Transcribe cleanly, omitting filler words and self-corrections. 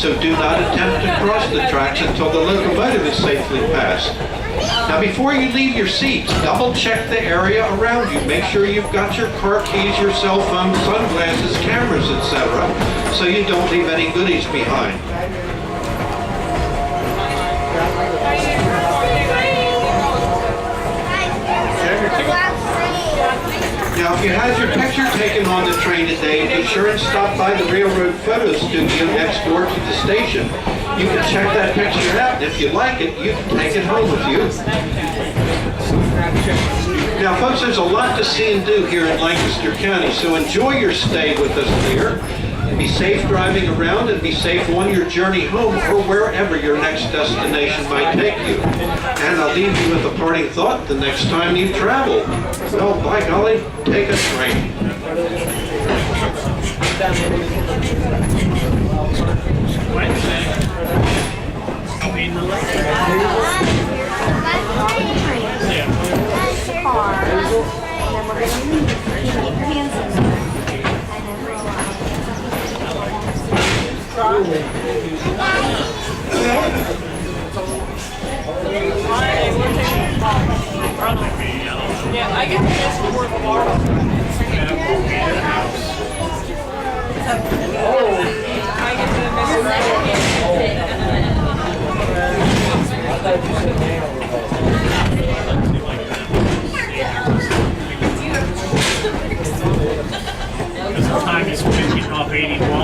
so do not attempt to cross the tracks until the locomotive is safely passed. Now before you leave your seats, double check the area around you. Make sure you've got your car keys, your cell phone, sunglasses, cameras, etc., so you don't leave any goodies behind. Now, if you had your picture taken on the train today, be sure and stop by the Railroad Photo Studio next door to the station. You can check that picture out, and if you like it, you can take it home with you. Now, folks, there's a lot to see and do here in Lancaster County, so enjoy your stay with us here. Be safe driving around and be safe on your journey home or wherever your next destination might take you. And I'll leave you with a parting thought the next time you travel. Well, by golly, take a train. Yeah, I get this for the bar. I get to Time is 15 off 81.